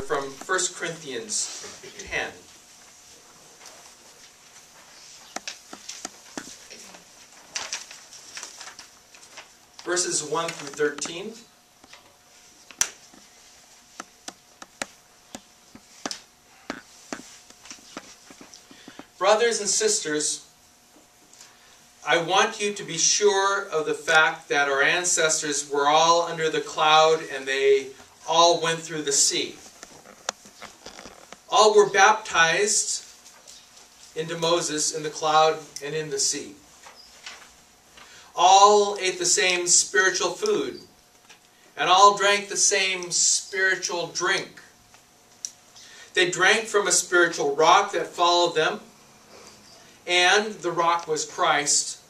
from 1 Corinthians 10. Verses 1 through 13. Brothers and sisters, I want you to be sure of the fact that our ancestors were all under the cloud and they all went through the sea. All were baptized into Moses in the cloud and in the sea. All ate the same spiritual food, and all drank the same spiritual drink. They drank from a spiritual rock that followed them, and the rock was Christ.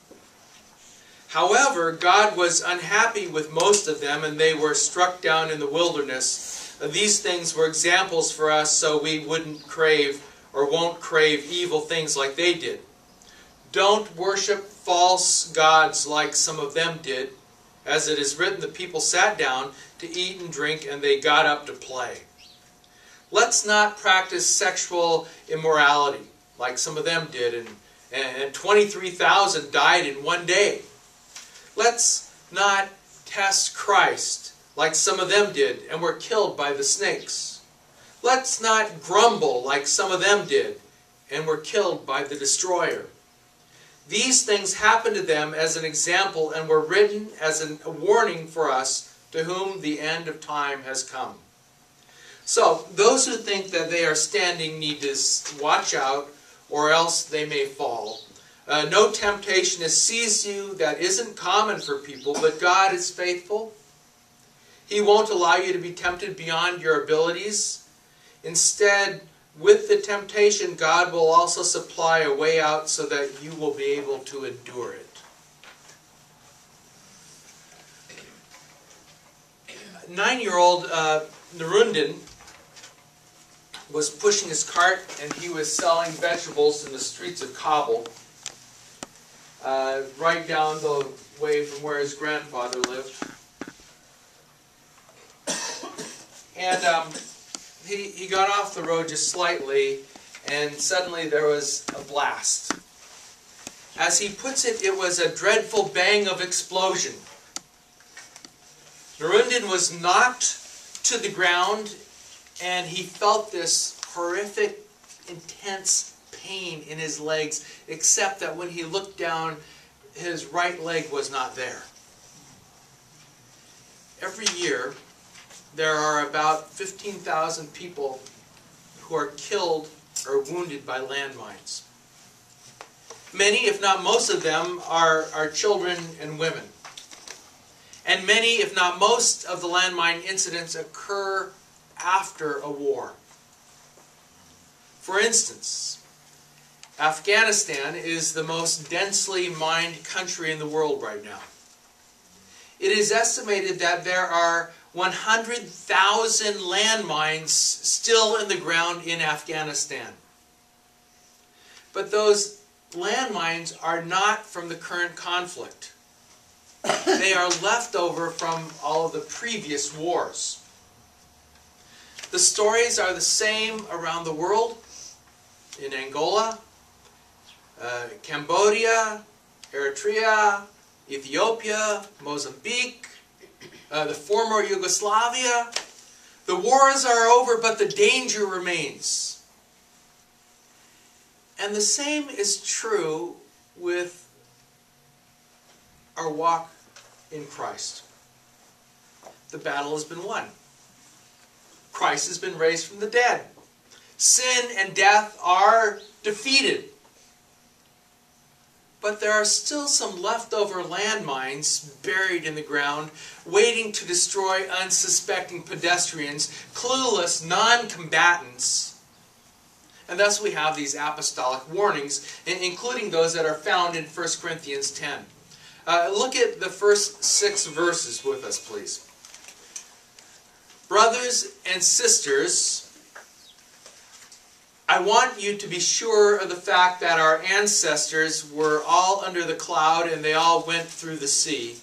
However, God was unhappy with most of them, and they were struck down in the wilderness. These things were examples for us so we wouldn't crave or won't crave evil things like they did. Don't worship false gods like some of them did. As it is written, the people sat down to eat and drink, and they got up to play. Let's not practice sexual immorality like some of them did, and 23,000 died in one day. Let's not test Christ like some of them did and were killed by the snakes. Let's not grumble like some of them did and were killed by the destroyer. These things happened to them as an example and were written as a warning for us to whom the end of time has come. So, those who think that they are standing need to watch out, or else they may fall. No temptation has seized you that isn't common for people, but God is faithful. He won't allow you to be tempted beyond your abilities. Instead, with the temptation, God will also supply a way out so that you will be able to endure it. 9-year-old Narundin was pushing his cart, and he was selling vegetables in the streets of Kabul, right down the way from where his grandfather lived. And he got off the road just slightly, and suddenly there was a blast. As he puts it, it was a dreadful bang of explosion. Narundin was knocked to the ground, and he felt this horrific, intense pain in his legs, except that when he looked down, his right leg was not there. Every year, there are about 15,000 people who are killed or wounded by landmines. Many, if not most of them, are children and women. And many, if not most, of the landmine incidents occur after a war. For instance, Afghanistan is the most densely mined country in the world right now. It is estimated that there are 100,000 landmines still in the ground in Afghanistan. But those landmines are not from the current conflict. They are left over from all of the previous wars. The stories are the same around the world, in Angola, Cambodia, Eritrea, Ethiopia, Mozambique, the former Yugoslavia. The wars are over, but the danger remains. And the same is true with our walk in Christ. The battle has been won. Christ has been raised from the dead. Sin and death are defeated. But there are still some leftover landmines buried in the ground, waiting to destroy unsuspecting pedestrians, clueless non-combatants. And thus we have these apostolic warnings, including those that are found in 1 Corinthians 10. Look at the first 6 verses with us, please. Brothers and sisters, I want you to be sure of the fact that our ancestors were all under the cloud and they all went through the sea.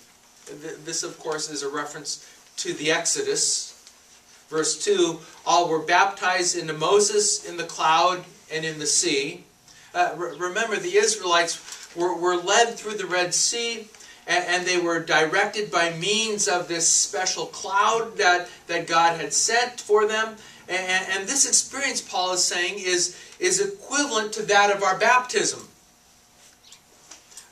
This, of course, is a reference to the Exodus. Verse 2, all were baptized into Moses in the cloud and in the sea. Remember, the Israelites were led through the Red Sea, and they were directed by means of this special cloud that God had sent for them. And this experience, Paul is saying, is equivalent to that of our baptism.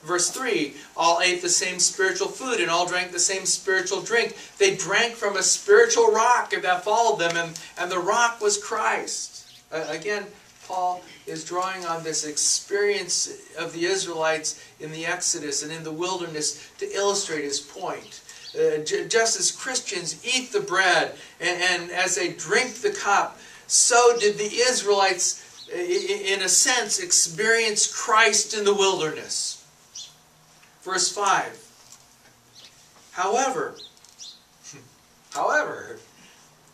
Verse 3, all ate the same spiritual food and all drank the same spiritual drink. They drank from a spiritual rock that followed them, and the rock was Christ. Again, Paul is drawing on this experience of the Israelites in the Exodus and in the wilderness to illustrate his point. Just as Christians eat the bread and as they drink the cup, so did the Israelites, in a sense, experience Christ in the wilderness. Verse 5, however,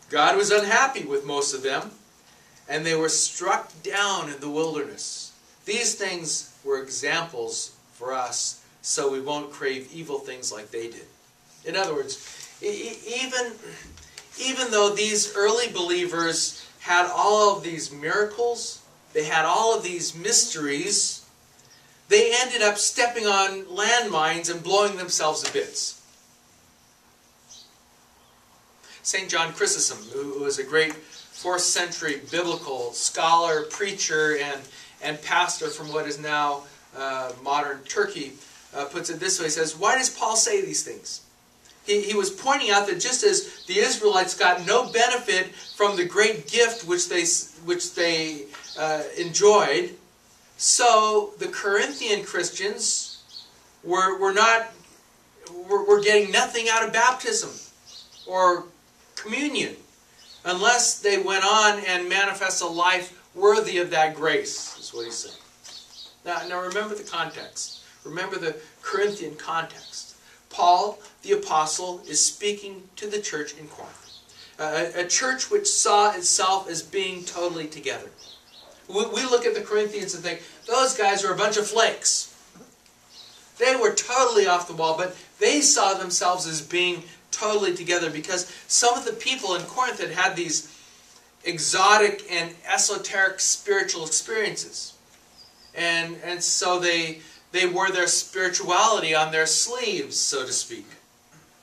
God was unhappy with most of them, and they were struck down in the wilderness. These things were examples for us, so we won't crave evil things like they did. In other words, even though these early believers had all of these miracles, they had all of these mysteries, they ended up stepping on landmines and blowing themselves to bits. St. John Chrysostom, who was a great 4th century biblical scholar, preacher, and pastor from what is now modern Turkey, puts it this way. He says, why does Paul say these things? He was pointing out that just as the Israelites got no benefit from the great gift which they enjoyed, so the Corinthian Christians were getting nothing out of baptism or communion unless they went on and manifest a life worthy of that grace, is what he's saying. Now remember the context. Remember the Corinthian context. Paul, the apostle, is speaking to the church in Corinth. A church which saw itself as being totally together. We look at the Corinthians and think, those guys are a bunch of flakes. They were totally off the wall, but they saw themselves as being totally together because some of the people in Corinth had these exotic and esoteric spiritual experiences. And so they wore their spirituality on their sleeves, so to speak.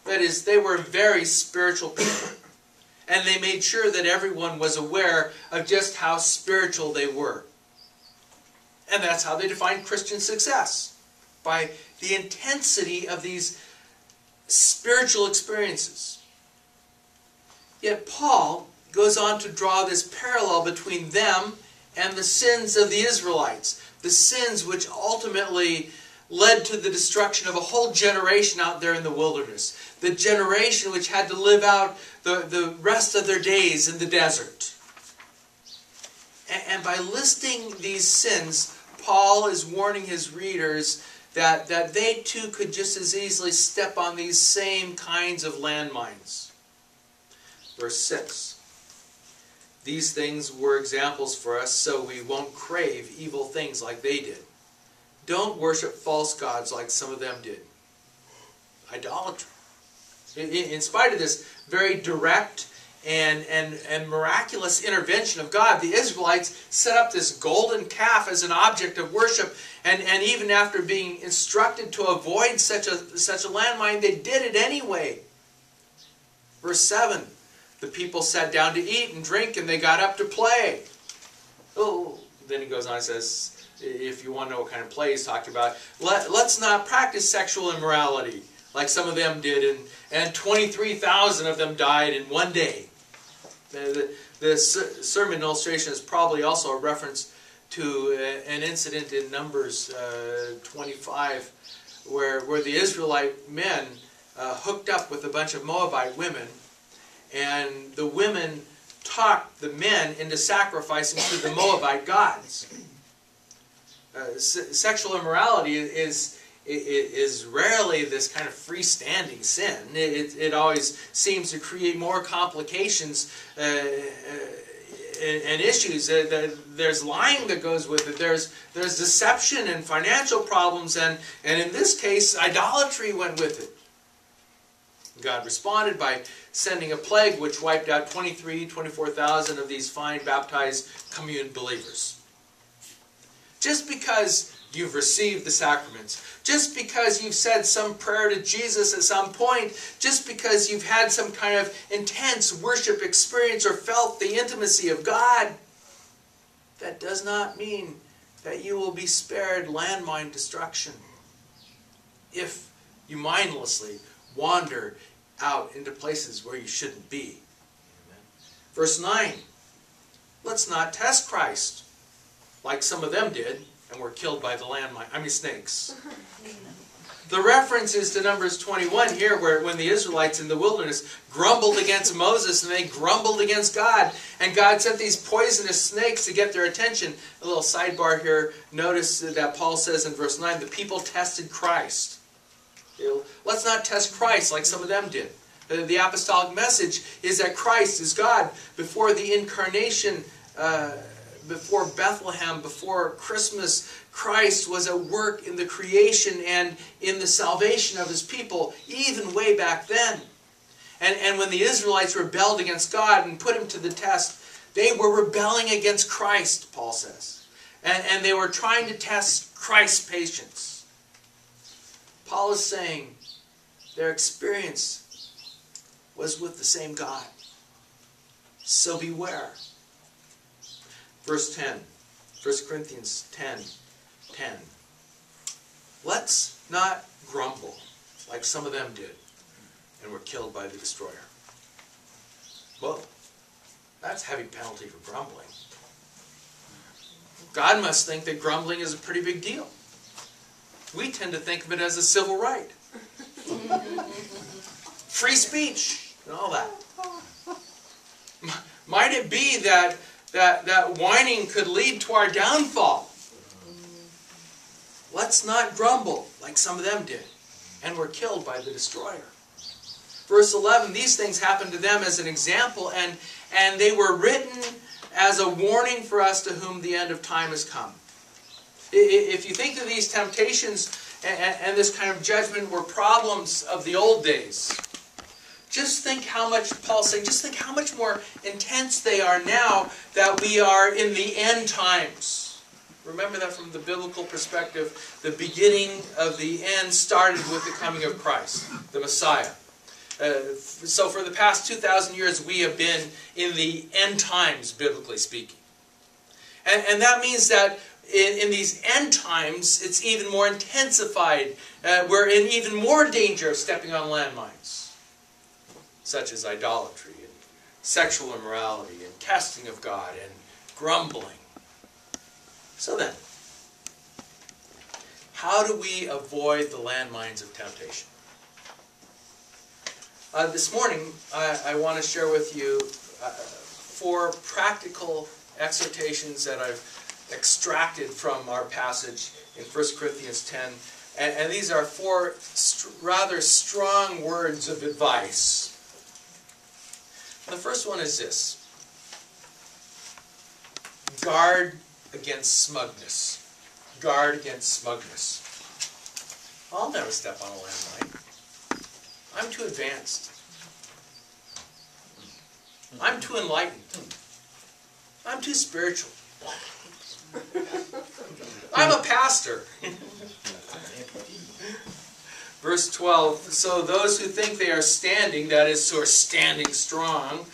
That is, they were very spiritual people. And they made sure that everyone was aware of just how spiritual they were. And that's how they defined Christian success. By the intensity of these spiritual experiences. Yet Paul goes on to draw this parallel between them and the sins of the Israelites. The sins which ultimately led to the destruction of a whole generation out there in the wilderness. The generation which had to live out the rest of their days in the desert. And by listing these sins, Paul is warning his readers that they too could just as easily step on these same kinds of landmines. Verse 6. These things were examples for us so we won't crave evil things like they did. Don't worship false gods like some of them did. Idolatry. In spite of this very direct and miraculous intervention of God, the Israelites set up this golden calf as an object of worship, and even after being instructed to avoid such a landmine, they did it anyway. Verse 7, the people sat down to eat and drink, and they got up to play. Oh, then he goes on and says, if you want to know what kind of play he's talking about, let's not practice sexual immorality like some of them did, and 23,000 of them died in one day. The sermon illustration is probably also a reference to an incident in Numbers 25 where the Israelite men hooked up with a bunch of Moabite women, and the women talked the men into sacrificing to the Moabite gods. Sexual immorality is rarely this kind of freestanding sin. It always seems to create more complications and issues. There's lying that goes with it. There's deception and financial problems, and in this case, idolatry went with it. God responded by sending a plague which wiped out 24,000 of these fine baptized commune believers. Just because you've received the sacraments, just because you've said some prayer to Jesus at some point, just because you've had some kind of intense worship experience or felt the intimacy of God, that does not mean that you will be spared landmine destruction if you mindlessly wander out into places where you shouldn't be. Amen. Verse 9, let's not test Christ like some of them did and were killed by the snakes. The reference is to Numbers 21 here, where when the Israelites in the wilderness grumbled against Moses and they grumbled against God, and God sent these poisonous snakes to get their attention. A little sidebar here, notice that Paul says in verse 9, the people tested Christ. Let's not test Christ like some of them did. The apostolic message is that Christ is God. Before the incarnation, before Bethlehem, before Christmas, Christ was at work in the creation and in the salvation of His people, even way back then. And when the Israelites rebelled against God and put Him to the test, they were rebelling against Christ, Paul says. And they were trying to test Christ's patience. Paul is saying their experience was with the same God. So beware. Verse 10, 1 Corinthians 10:10. Let's not grumble like some of them did and were killed by the destroyer. Well, that's heavy penalty for grumbling. God must think that grumbling is a pretty big deal. We tend to think of it as a civil right. Free speech and all that. Might it be that whining could lead to our downfall? Let's not grumble like some of them did and were killed by the destroyer. Verse 11, these things happened to them as an example, and they were written as a warning for us to whom the end of time has come. If you think of these temptations and this kind of judgment were problems of the old days, just think how much, Paul's saying, just think how much more intense they are now that we are in the end times. Remember that from the biblical perspective, the beginning of the end started with the coming of Christ, the Messiah. So for the past 2,000 years, we have been in the end times, biblically speaking. And that means that in these end times, it's even more intensified. We're in even more danger of stepping on landmines, such as idolatry and sexual immorality and testing of God and grumbling. So then, how do we avoid the landmines of temptation? This morning, I want to share with you 4 practical exhortations that I've extracted from our passage in 1 Corinthians 10. And these are 4 rather strong words of advice. The first one is this: guard against smugness. Guard against smugness. I'll never step on a landmine. I'm too advanced. I'm too enlightened. I'm too spiritual. I'm a pastor. Verse 12, so those who think they are standing, that is, who are standing strong,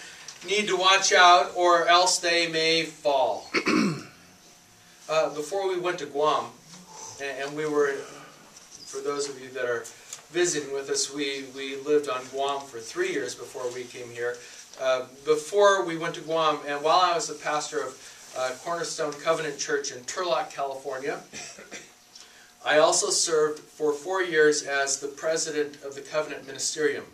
need to watch out or else they may fall. Before we went to Guam, and we were, for those of you that are visiting with us, we lived on Guam for 3 years before we came here. Before we went to Guam, and while I was the pastor of Cornerstone Covenant Church in Turlock, California, I also served for 4 years as the president of the Covenant Ministerium.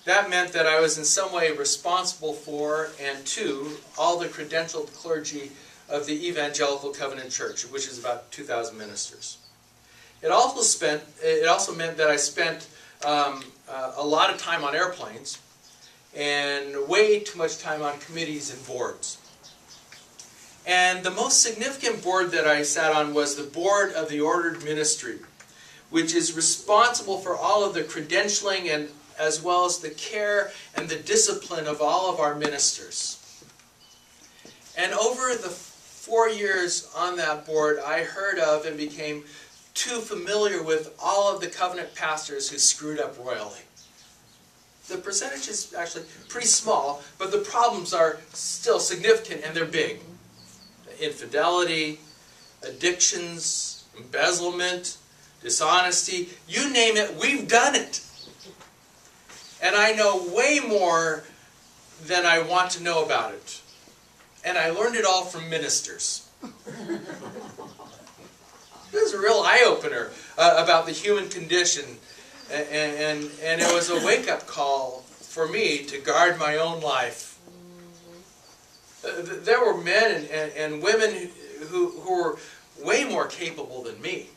That meant that I was in some way responsible for and to all the credentialed clergy of the Evangelical Covenant Church, which is about 2,000 ministers. It also meant that I spent a lot of time on airplanes and way too much time on committees and boards. And the most significant board that I sat on was the board of the Ordered Ministry, which is responsible for all of the credentialing and as well as the care and the discipline of all of our ministers. And over the 4 years on that board, I heard of and became too familiar with all of the covenant pastors who screwed up royally. The percentage is actually pretty small, but the problems are still significant and they're big. Infidelity, addictions, embezzlement, dishonesty, you name it, we've done it. And I know way more than I want to know about it. And I learned it all from ministers. It was a real eye-opener about the human condition. And it was a wake-up call for me to guard my own life. There were men and women who were way more capable than me.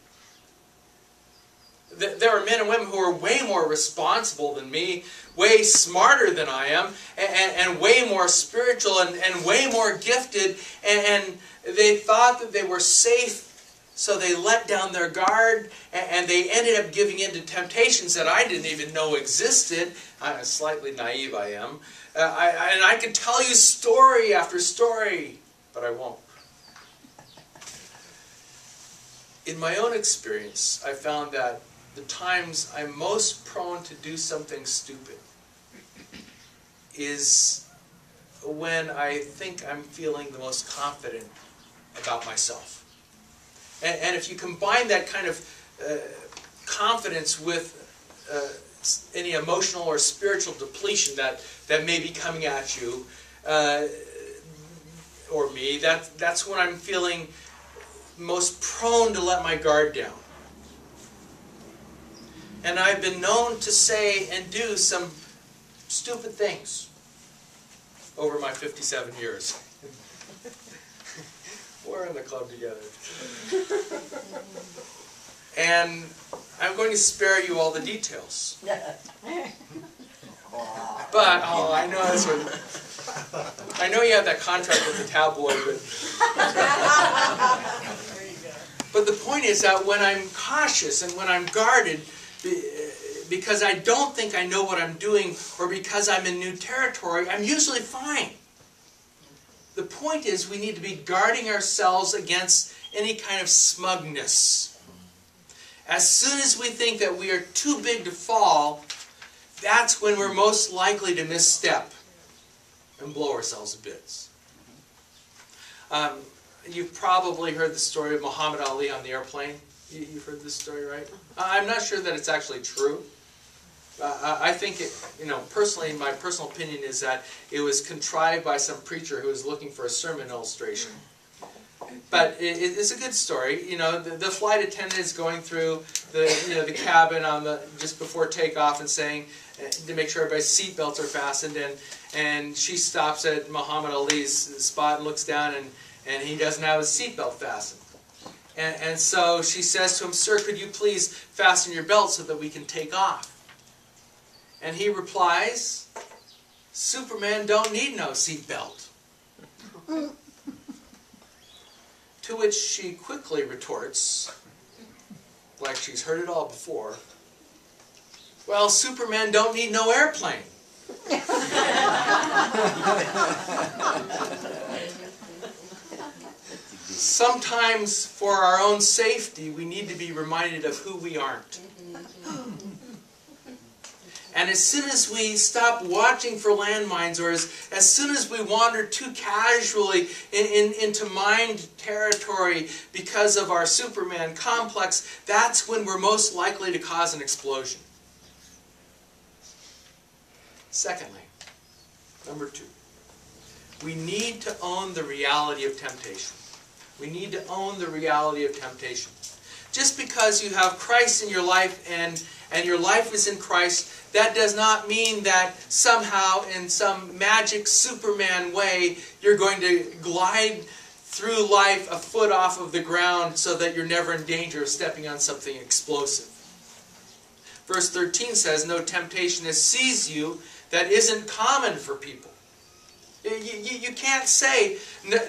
There are men and women who are way more responsible than me, way smarter than I am, and way more spiritual and way more gifted. And they thought that they were safe, so they let down their guard, and they ended up giving in to temptations that I didn't even know existed. I'm slightly naive, I am. And I could tell you story after story, but I won't. In my own experience, I found that the times I'm most prone to do something stupid is when I think I'm feeling the most confident about myself. And if you combine that kind of confidence with any emotional or spiritual depletion that may be coming at you, or me, that's when I'm feeling most prone to let my guard down. And I've been known to say and do some stupid things over my 57 years. We're in the club together. And I'm going to spare you all the details. But, oh, I know this one. I know you have that contract with the tabloid, but the point is that when I'm cautious and when I'm guarded, because I don't think I know what I'm doing, or because I'm in new territory, I'm usually fine. The point is we need to be guarding ourselves against any kind of smugness. As soon as we think that we are too big to fall, that's when we're most likely to misstep and blow ourselves to bits. You've probably heard the story of Muhammad Ali on the airplane. You've heard this story, right? I'm not sure that it's actually true. I think, personally, my personal opinion is that it was contrived by some preacher who was looking for a sermon illustration. But it's a good story. The flight attendant is going through the cabin just before takeoff and saying to make sure everybody's seatbelts are fastened, and she stops at Muhammad Ali's spot and looks down, and he doesn't have his seatbelt fastened. And so she says to him, "Sir, could you please fasten your belt so that we can take off?" And he replies, "Superman don't need no seatbelt." To which she quickly retorts, like she's heard it all before, "Well, Superman don't need no airplane." Sometimes, for our own safety, we need to be reminded of who we aren't. And as soon as we stop watching for landmines, or as soon as we wander too casually into mind territory because of our Superman complex, that's when we're most likely to cause an explosion. Secondly, number 2, we need to own the reality of temptation. We need to own the reality of temptation. Just because you have Christ in your life and your life is in Christ, that does not mean that somehow in some magic Superman way you're going to glide through life a foot off of the ground so that you're never in danger of stepping on something explosive. Verse 13 says, "No temptation has seized you that isn't common for people." You can't say,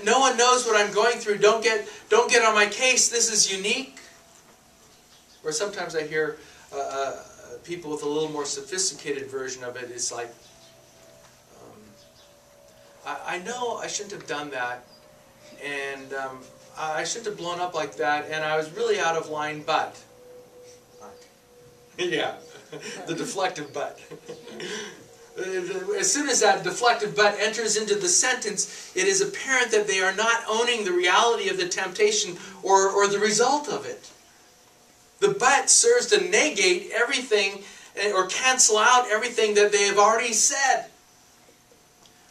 "No one knows what I'm going through. Don't get on my case. This is unique." Or sometimes I hear people with a little more sophisticated version of it is like, I know I shouldn't have done that, and I shouldn't have blown up like that, and I was really out of line, but. Yeah, the deflective but. As soon as that deflective but enters into the sentence, it is apparent that they are not owning the reality of the temptation or the result of it. The but serves to negate everything or cancel out everything that they have already said.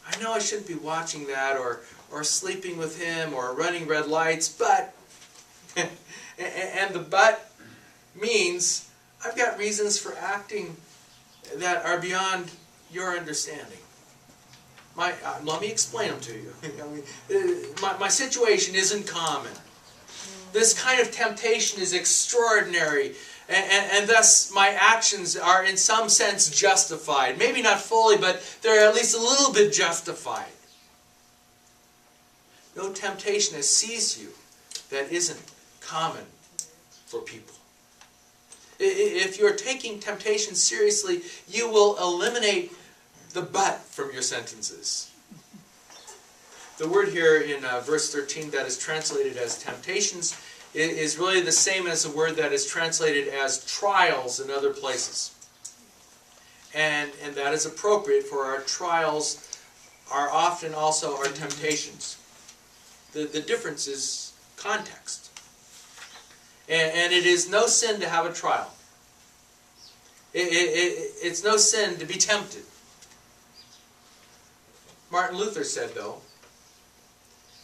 I know I shouldn't be watching that or sleeping with him or running red lights, but, and the but means I've got reasons for acting that are beyond your understanding. Let me explain them to you. My situation isn't common. This kind of temptation is extraordinary, and thus my actions are in some sense justified. Maybe not fully, but they're at least a little bit justified. No temptation has seized you that isn't common for people. If you're taking temptation seriously, you will eliminate the but from your sentences. The word here in verse 13 that is translated as temptations is really the same as the word that is translated as trials in other places. And that is appropriate, for our trials are often also our temptations. The difference is context. And it is no sin to have a trial. It's no sin to be tempted. Martin Luther said, though,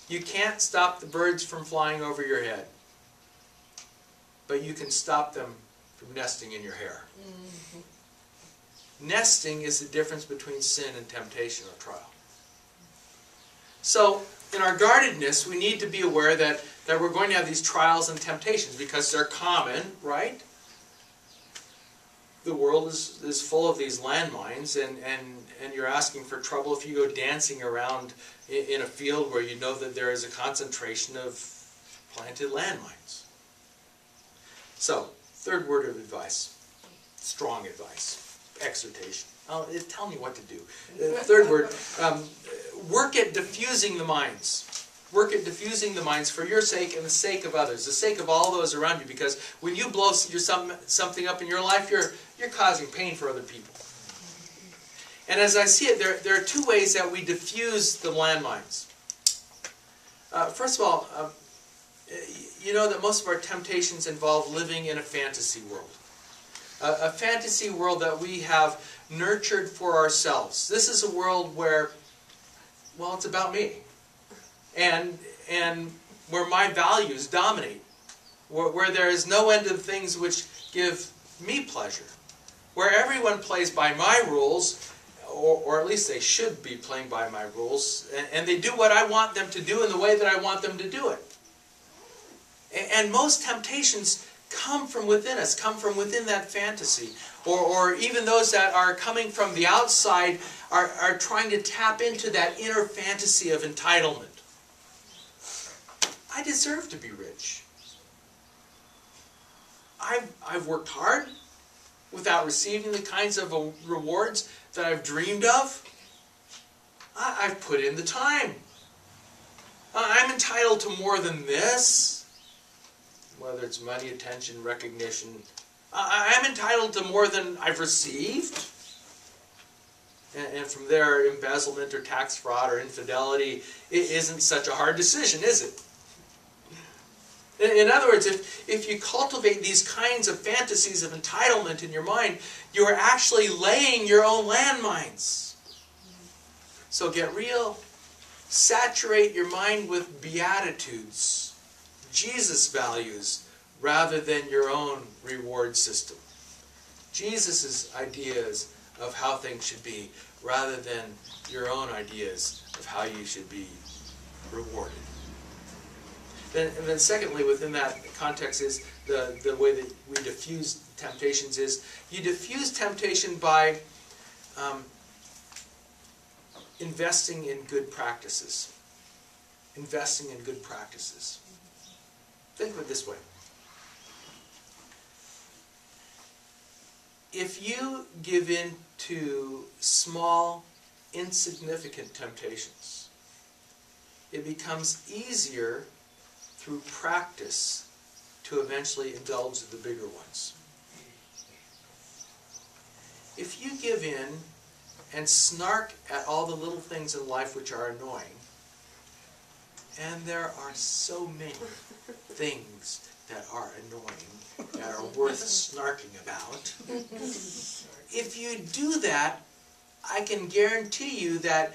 you can't stop the birds from flying over your head, but you can stop them from nesting in your hair. Mm-hmm. Nesting is the difference between sin and temptation or trial. So, in our guardedness, we need to be aware that we're going to have these trials and temptations because they're common, right? The world is full of these landmines, and you're asking for trouble if you go dancing around in a field where you know that there is a concentration of planted landmines. So, third word of advice, strong advice, exhortation. Tell me what to do. Third word, work at diffusing the minds. Work at diffusing the minds for your sake and the sake of others, the sake of all those around you. Because when you blow something up in your life, you're causing pain for other people. And as I see it, there are two ways that we diffuse the landmines. First of all, you know that most of our temptations involve living in a fantasy world. A fantasy world that we have nurtured for ourselves. This is a world where, well, it's about me. And where my values dominate. Where there is no end of things which give me pleasure. Where everyone plays by my rules, or at least they should be playing by my rules, and they do what I want them to do in the way that I want them to do it. And most temptations come from within us, come from within that fantasy. Or even those that are coming from the outside are trying to tap into that inner fantasy of entitlement. I deserve to be rich. I've worked hard without receiving the kinds of rewards that I've dreamed of. I've put in the time. I'm entitled to more than this. Whether it's money, attention, recognition. I'm entitled to more than I've received. And from there, embezzlement or tax fraud or infidelity, it isn't such a hard decision, is it? In other words, if you cultivate these kinds of fantasies of entitlement in your mind, you are actually laying your own landmines. So get real. Saturate your mind with beatitudes, Jesus values, rather than your own reward system. Jesus' ideas of how things should be, rather than your own ideas of how you should be rewarded. And then secondly, within that context is the way that we diffuse temptations is, you diffuse temptation by investing in good practices. Investing in good practices. Think of it this way. if you give in to small, insignificant temptations, it becomes easier through practice to eventually indulge the bigger ones. If you give in and snark at all the little things in life which are annoying, and there are so many things that are annoying, that are worth snarking about, if you do that, I can guarantee you that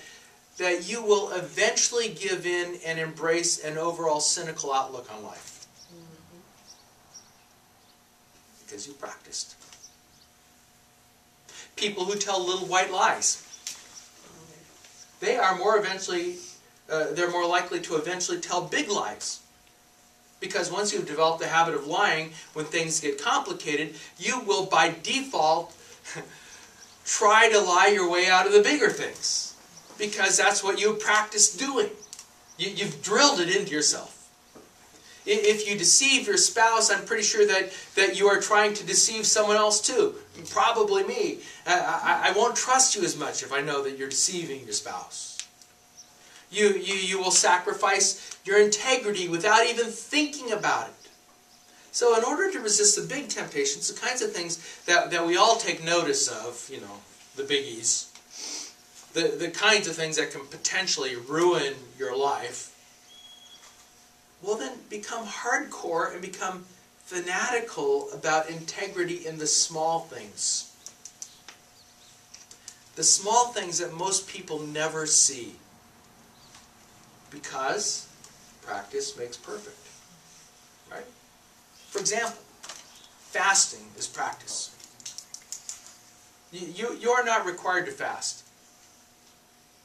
you will eventually give in and embrace an overall cynical outlook on life. Because you practiced. People who tell little white lies, they are they're more likely to eventually tell big lies. Because once you've developed the habit of lying, when things get complicated, you will by default try to lie your way out of the bigger things. Because that's what you practice doing. You've drilled it into yourself. If you deceive your spouse, I'm pretty sure that you are trying to deceive someone else too. Probably me. I won't trust you as much if I know that you're deceiving your spouse. You will sacrifice your integrity without even thinking about it. So in order to resist the big temptations, the kinds of things that we all take notice of, you know, the biggies, the kinds of things that can potentially ruin your life, will then become hardcore and become fanatical about integrity in the small things. The small things that most people never see. Because practice makes perfect. Right? For example, fasting is practice. You are not required to fast.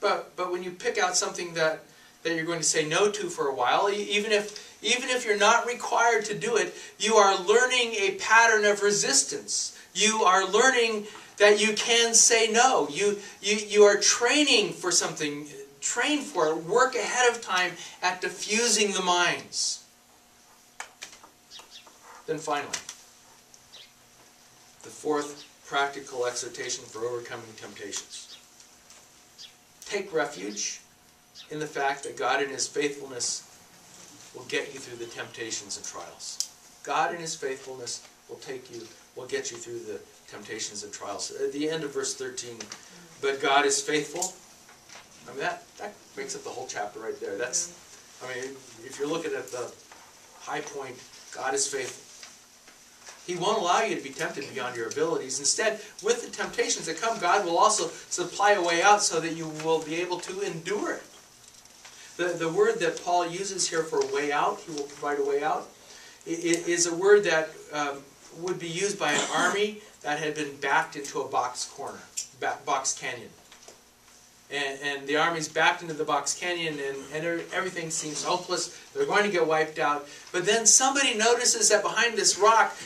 But when you pick out something that you're going to say no to for a while, even if you're not required to do it, you are learning a pattern of resistance. You are learning that you can say no. You are training for something. Train for it. Work ahead of time at diffusing the minds. Then finally, the fourth practical exhortation for overcoming temptations. Take refuge in the fact that God in His faithfulness will get you through the temptations and trials. God in His faithfulness will get you through the temptations and trials. At the end of verse 13, but God is faithful. I mean, that makes up the whole chapter right there. If you're looking at the high point, God is faithful. He won't allow you to be tempted beyond your abilities. Instead, with the temptations that come, God will also supply a way out so that you will be able to endure it. The word that Paul uses here for a way out, he will provide a way out, is a word that would be used by an army that had been backed into a box canyon. And the army's backed into the box canyon, and everything seems hopeless. They're going to get wiped out. But then somebody notices that behind this rock,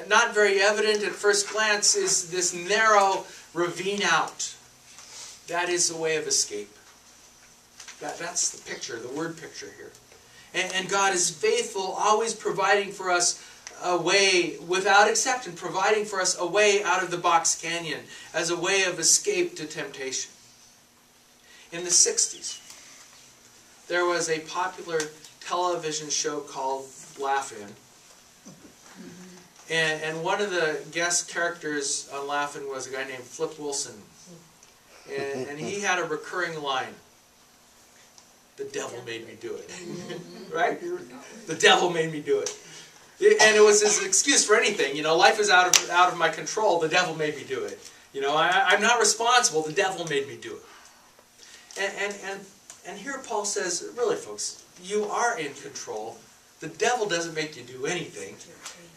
not very evident at first glance, is this narrow ravine out. That is the way of escape. That's the picture, the word picture here. And God is faithful, always providing for us a way, without exception, providing for us a way out of the box canyon as a way of escape to temptation. In the 60s, there was a popular television show called Laveen. And one of the guest characters on Laveen was a guy named Flip Wilson. And he had a recurring line. The devil made me do it. Right? The devil made me do it. And it was his excuse for anything. You know, life is out of my control. The devil made me do it. You know, I'm not responsible. The devil made me do it. And here Paul says, really folks, you are in control. The devil doesn't make you do anything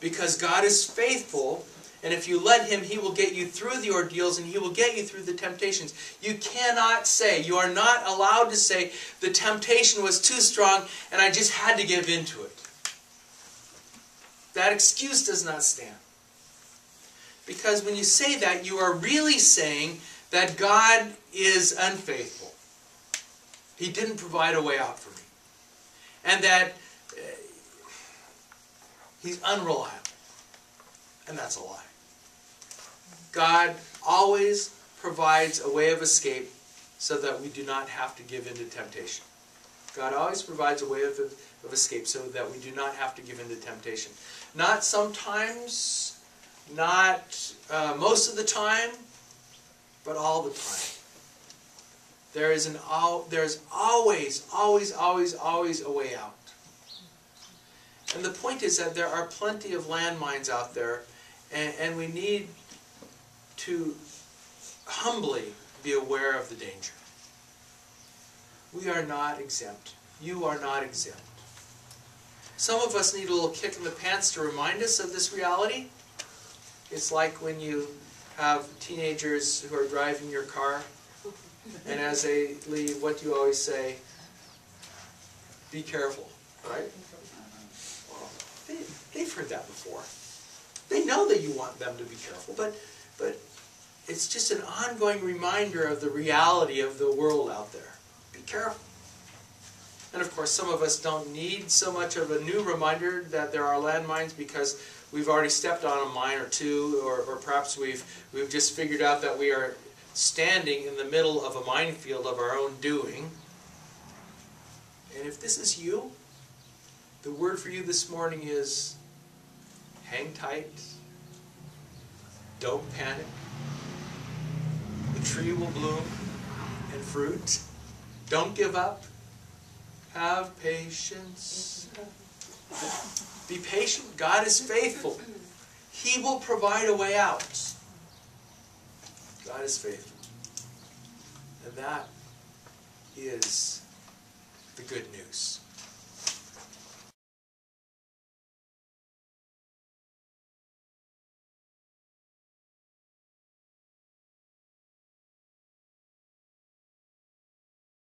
because God is faithful, and if you let Him, He will get you through the ordeals and He will get you through the temptations. You cannot say, you are not allowed to say, the temptation was too strong and I just had to give in to it. That excuse does not stand. Because when you say that, you are really saying that God is unfaithful. He didn't provide a way out for me. And that He's unreliable. And that's a lie. God always provides a way of escape so that we do not have to give in to temptation. God always provides a way of escape so that we do not have to give in to temptation. Not sometimes, not most of the time, but all the time. There's always a way out. And the point is that there are plenty of landmines out there, and we need to humbly be aware of the danger. We are not exempt. You are not exempt. Some of us need a little kick in the pants to remind us of this reality. It's like when you have teenagers who are driving your car, and as they leave, what do you always say? Be careful, right? Well, they've heard that before. They know that you want them to be careful, but it's just an ongoing reminder of the reality of the world out there. Be careful. And of course, some of us don't need so much of a new reminder that there are landmines because we've already stepped on a mine or two, or perhaps we've just figured out that we are standing in the middle of a minefield of our own doing. And if this is you, the word for you this morning is hang tight, don't panic. The tree will bloom and fruit. Don't give up. Have patience. Be patient. God is faithful. He will provide a way out. God is faithful. And that is the good news.